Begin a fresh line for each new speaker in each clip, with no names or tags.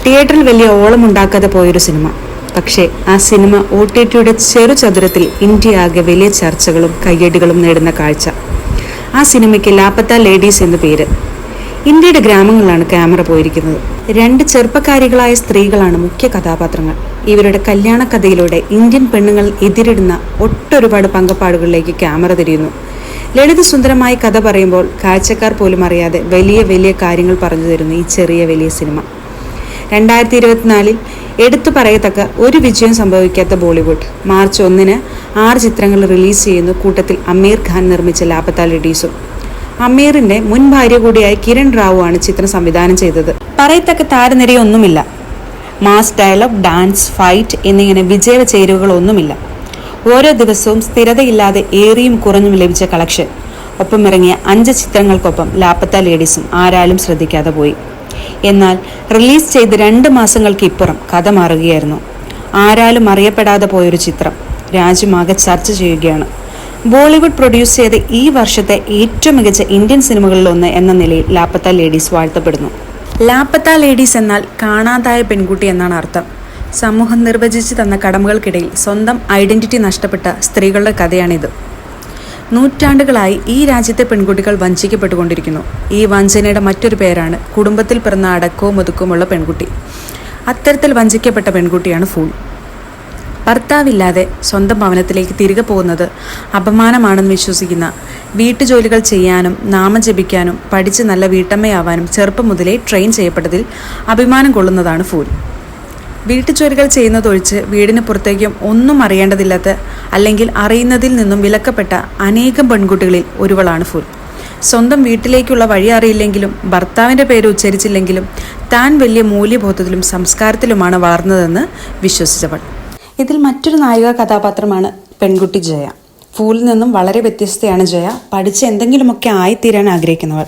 തിയേറ്ററിൽ വലിയ ഓളമുണ്ടാക്കാതെ പോയൊരു സിനിമ. പക്ഷേ ആ സിനിമ OTTയുടെ ചെറുചതുരത്തിൽ ഇന്ത്യയാകെ വലിയ ചർച്ചകളും കയ്യടികളും നേടുന്ന കാഴ്ച. ആ സിനിമയ്ക്ക് ലാപ്പത്ത ലേഡീസ് എന്ന് പേര്. ഇന്ത്യയുടെ ഗ്രാമങ്ങളിലാണ് ക്യാമറ പോയിരിക്കുന്നത്. 2 ചെറുപ്പക്കാരികളായ സ്ത്രീകളാണ് മുഖ്യ കഥാപാത്രങ്ങൾ. ഇവരുടെ കല്യാണ കഥയിലൂടെ ഇന്ത്യൻ പെണ്ണുങ്ങൾ എതിരിടുന്ന ഒട്ടൊരുപാട് പങ്കപ്പാടുകളിലേക്ക് ക്യാമറ തിരിയുന്നു. ലളിതസുന്ദരമായി കഥ പറയുമ്പോൾ കാഴ്ചക്കാർ പോലും അറിയാതെ വലിയ വലിയ കാര്യങ്ങൾ പറഞ്ഞു തരുന്നു ഈ ചെറിയ വലിയ സിനിമ. 2024 എടുത്തു പറയത്തക്ക ഒരു വിജയം സംഭവിക്കാത്ത ബോളിവുഡ് മാർച്ച് 1 6 ചിത്രങ്ങൾ റിലീസ് ചെയ്യുന്നു. കൂട്ടത്തിൽ അമീർ ഖാൻ നിർമ്മിച്ച ലാപ്പത്ത ലേഡീസും. അമീറിന്റെ മുൻ ഭാര്യ കൂടിയായ കിരൺ റാവു ആണ് ചിത്രം സംവിധാനം ചെയ്തത്. പറയത്തക്ക താരനിരയൊന്നുമില്ല. മാസ് ഡയലോഗ്, ഡാൻസ്, ഫൈറ്റ് എന്നിങ്ങനെ വിജയ ചേരുവകളൊന്നുമില്ല. ഓരോ ദിവസവും സ്ഥിരതയില്ലാതെ ഏറിയും കുറഞ്ഞും ലഭിച്ച കളക്ഷൻ. ഒപ്പം ഇറങ്ങിയ 5 ചിത്രങ്ങൾക്കൊപ്പം ലാപ്പത്ത ലേഡീസും ആരാലും ശ്രദ്ധിക്കാതെ പോയി. എന്നാൽ റിലീസ് ചെയ്ത് 2 മാസങ്ങൾക്ക് ഇപ്പുറം കഥ മാറുകയായിരുന്നു. ആരാലും അറിയപ്പെടാതെ പോയൊരു ചിത്രം രാജ്യമാകെ ചർച്ച ചെയ്യുകയാണ്. ബോളിവുഡ് പ്രൊഡ്യൂസ് ചെയ്ത ഈ വർഷത്തെ ഏറ്റവും മികച്ച ഇന്ത്യൻ സിനിമകളിലൊന്ന് എന്ന നിലയിൽ ലാപ്പത്ത ലേഡീസ് വാഴ്ത്തപ്പെടുന്നു. ലാപ്പത്ത ലേഡീസ് എന്നാൽ കാണാതായ പെൺകുട്ടി എന്നാണ് അർത്ഥം. സമൂഹം നിർവചിച്ചു തന്ന കടമകൾക്കിടയിൽ സ്വന്തം ഐഡന്റിറ്റി നഷ്ടപ്പെട്ട സ്ത്രീകളുടെ കഥയാണിത്. നൂറ്റാണ്ടുകളായി ഈ രാജ്യത്തെ പെൺകുട്ടികൾ വഞ്ചിക്കപ്പെട്ടുകൊണ്ടിരിക്കുന്നു. ഈ വഞ്ചനയുടെ മറ്റൊരു പേരാണ് കുടുംബത്തിൽ പിറന്ന അടക്കവും ഒതുക്കവുമുള്ള പെൺകുട്ടി. അത്തരത്തിൽ വഞ്ചിക്കപ്പെട്ട പെൺകുട്ടിയാണ് ഫൂൾ. ഭർത്താവില്ലാതെ സ്വന്തം ഭവനത്തിലേക്ക് തിരികെ പോകുന്നത് അപമാനമാണെന്ന് വിശ്വസിക്കുന്ന, വീട്ടുജോലികൾ ചെയ്യാനും നാമം ജപിക്കാനും പഠിച്ച് നല്ല വീട്ടമ്മയാവാനും ചെറുപ്പം മുതലേ ട്രെയിൻ ചെയ്യപ്പെട്ടതിൽ അഭിമാനം കൊള്ളുന്നതാണ് ഫൂൾ. വീട്ടുജോലികൾ ചെയ്യുന്നതൊഴിച്ച് വീടിന് പുറത്തേക്കും ഒന്നും അറിയേണ്ടതില്ലാത്ത, അല്ലെങ്കിൽ അറിയുന്നതിൽ നിന്നും വിലക്കപ്പെട്ട അനേകം പെൺകുട്ടികളിൽ ഒരുവളാണ് ഫൂൾ. സ്വന്തം വീട്ടിലേക്കുള്ള വഴി അറിയില്ലെങ്കിലും ഭർത്താവിൻ്റെ പേര് ഉച്ചരിച്ചില്ലെങ്കിലും താൻ വലിയ മൂല്യബോധത്തിലും സംസ്കാരത്തിലുമാണ് വളർന്നതെന്ന് വിശ്വസിച്ചവൾ. ഇതിൽ മറ്റൊരു നായിക കഥാപാത്രമാണ് പെൺകുട്ടി ജയ. ഫൂളിൽ നിന്നും വളരെ വ്യത്യസ്തയാണ് ജയ. പഠിച്ച് എന്തെങ്കിലുമൊക്കെ ആയിത്തീരാൻ ആഗ്രഹിക്കുന്നവൾ.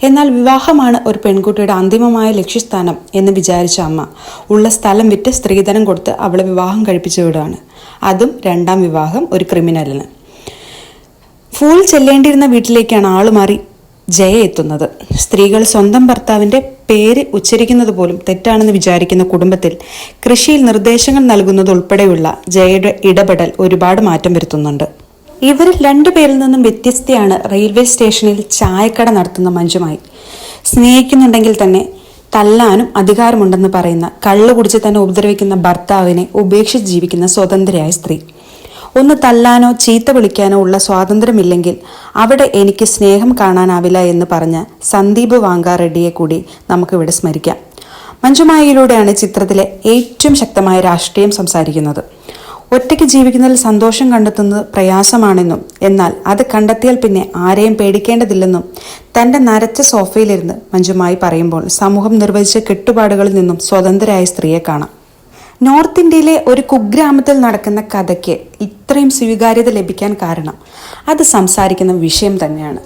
എന്നാൽ വിവാഹമാണ് ഒരു പെൺകുട്ടിയുടെ അന്തിമമായ ലക്ഷ്യസ്ഥാനം എന്ന് വിചാരിച്ച അമ്മ ഉള്ള സ്ഥലം വിറ്റ് സ്ത്രീധനം കൊടുത്ത് അവളെ വിവാഹം കഴിപ്പിച്ചു വിടുകയാണ്. അതും 2ാം വിവാഹം, ഒരു ക്രിമിനലിന്. ഫൂൾ ചെല്ലേണ്ടിയിരുന്ന വീട്ടിലേക്കാണ് ആളുമാറി ജയ എത്തുന്നത്. സ്ത്രീകൾ സ്വന്തം ഭർത്താവിൻ്റെ പേര് ഉച്ചരിക്കുന്നത് പോലും തെറ്റാണെന്ന് വിചാരിക്കുന്ന കുടുംബത്തിൽ കൃഷിയിൽ നിർദ്ദേശങ്ങൾ നൽകുന്നത് ഉൾപ്പെടെയുള്ള ജയയുടെ ഇടപെടൽ ഒരുപാട് മാറ്റം വരുത്തുന്നുണ്ട്. ഇവരിൽ 2 പേരിൽ നിന്നും വ്യത്യസ്തയാണ് റെയിൽവേ സ്റ്റേഷനിൽ ചായക്കട നടത്തുന്ന മഞ്ജുമായി. സ്നേഹിക്കുന്നുണ്ടെങ്കിൽ തന്നെ തല്ലാനും അധികാരമുണ്ടെന്ന് പറയുന്ന, കള്ളു കുടിച്ച് തന്നെ ഉപദ്രവിക്കുന്ന ഭർത്താവിനെ ഉപേക്ഷിച്ച് ജീവിക്കുന്ന സ്വതന്ത്രയായ സ്ത്രീ. ഒന്ന് തല്ലാനോ ചീത്ത വിളിക്കാനോ ഉള്ള സ്വാതന്ത്ര്യമില്ലെങ്കിൽ അവിടെ എനിക്ക് സ്നേഹം കാണാനാവില്ല എന്ന് പറഞ്ഞ സന്ദീപ് വാങ്കാറെഡ്ഡിയെ കൂടി നമുക്കിവിടെ സ്മരിക്കാം. മഞ്ജുമായിലൂടെയാണ് ചിത്രത്തിലെ ഏറ്റവും ശക്തമായ രാഷ്ട്രീയം സംസാരിക്കുന്നത്. ഒറ്റയ്ക്ക് ജീവിക്കുന്നതിൽ സന്തോഷം കണ്ടെത്തുന്നത് പ്രയാസമാണെന്നും, എന്നാൽ അത് കണ്ടെത്തിയാൽ പിന്നെ ആരെയും പേടിക്കേണ്ടതില്ലെന്നും തൻ്റെ നരച്ച സോഫയിലിരുന്ന് മഞ്ജുമായി പറയുമ്പോൾ സമൂഹം നിർവചിച്ച കെട്ടുപാടുകളിൽ നിന്നും സ്വതന്ത്രയായ സ്ത്രീയെ കാണാം. നോർത്ത് ഇന്ത്യയിലെ ഒരു കുഗ്രാമത്തിൽ നടക്കുന്ന കഥയ്ക്ക് ഇത്രയും സ്വീകാര്യത ലഭിക്കാൻ കാരണം അത് സംസാരിക്കുന്ന വിഷയം തന്നെയാണ്.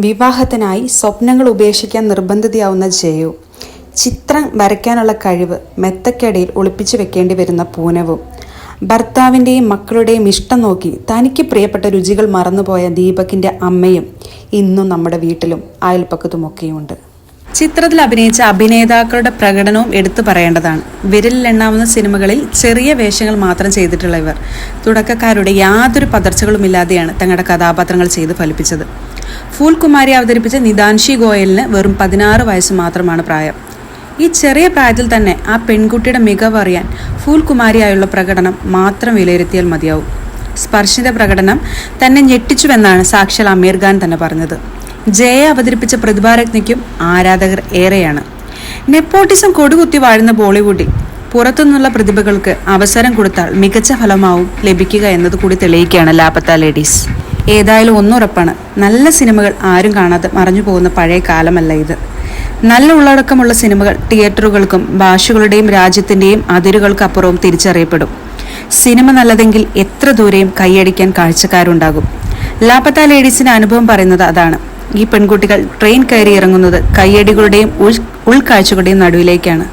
വിവാഹത്തിനായി സ്വപ്നങ്ങൾ ഉപേക്ഷിക്കാൻ നിർബന്ധിതയാവുന്ന ജയു, ചിത്രം വരയ്ക്കാനുള്ള കഴിവ് മെത്തക്കടിയിൽ ഒളിപ്പിച്ചു വെക്കേണ്ടി വരുന്ന പൂനവും, ഭർത്താവിൻ്റെയും മക്കളുടെയും ഇഷ്ടം നോക്കി തനിക്ക് പ്രിയപ്പെട്ട രുചികൾ മറന്നുപോയ ദീപകിൻ്റെ അമ്മയും ഇന്നും നമ്മുടെ വീട്ടിലും അയൽപ്പക്കത്തുമൊക്കെയുണ്ട്. ചിത്രത്തിൽ അഭിനയിച്ച അഭിനേതാക്കളുടെ പ്രകടനവും എടുത്തു പറയേണ്ടതാണ്. വിരലിലെണ്ണാവുന്ന സിനിമകളിൽ ചെറിയ വേഷങ്ങൾ മാത്രം ചെയ്തിട്ടുള്ള ഇവർ തുടക്കക്കാരുടെ യാതൊരു പതർച്ചകളുമില്ലാതെയാണ് തങ്ങളുടെ കഥാപാത്രങ്ങൾ ചെയ്ത് ഫലിപ്പിച്ചത്. ഫൂൽ കുമാരി അവതരിപ്പിച്ച നിതാൻഷി ഗോയലിന് വെറും 16 വയസ്സ് മാത്രമാണ് പ്രായം. ഈ ചെറിയ പ്രായത്തിൽ തന്നെ ആ പെൺകുട്ടിയുടെ മികവ് അറിയാൻ ഫൂൽ കുമാരിയായുള്ള പ്രകടനം മാത്രം വിലയിരുത്തിയാൽ മതിയാവും. സ്പർശിത പ്രകടനം തന്നെ ഞെട്ടിച്ചുവെന്നാണ് സാക്ഷാൽ അമീർ ഖാൻ തന്നെ പറഞ്ഞത്. ജയ അവതരിപ്പിച്ച പ്രതിഭാരത്നയ്ക്കും ആരാധകർ ഏറെയാണ്. നെപ്പോട്ടിസം കൊടുകുത്തി വാഴുന്ന ബോളിവുഡിൽ പുറത്തുനിന്നുള്ള പ്രതിഭകൾക്ക് അവസരം കൊടുത്താൽ മികച്ച ഫലമാവും ലഭിക്കുക എന്നത് കൂടി തെളിയിക്കുകയാണ് ലാപ്പത്ത ലേഡീസ്. ഏതായാലും ഒന്നുറപ്പാണ്, നല്ല സിനിമകൾ ആരും കാണാതെ മറഞ്ഞു പോകുന്ന പഴയ കാലമല്ല ഇത്. നല്ല ഉള്ളടക്കമുള്ള സിനിമകൾ തിയേറ്ററുകൾക്കും ഭാഷകളുടെയും രാജ്യത്തിൻ്റെയും അതിരുകൾക്കപ്പുറവും തിരിച്ചറിയപ്പെടും. സിനിമ നല്ലതെങ്കിൽ എത്ര ദൂരെയും കൈയടിക്കാൻ കാഴ്ചക്കാരുണ്ടാകും. ലാപ്പത്ത ലേഡീസിന്റെ അനുഭവം പറയുന്നത് അതാണ്. ഈ പെൺകുട്ടികൾ ട്രെയിൻ കയറി ഇറങ്ങുന്നത് കയ്യടികളുടെയും ഉൾക്കാഴ്ചകളുടെയും നടുവിലേക്കാണ്.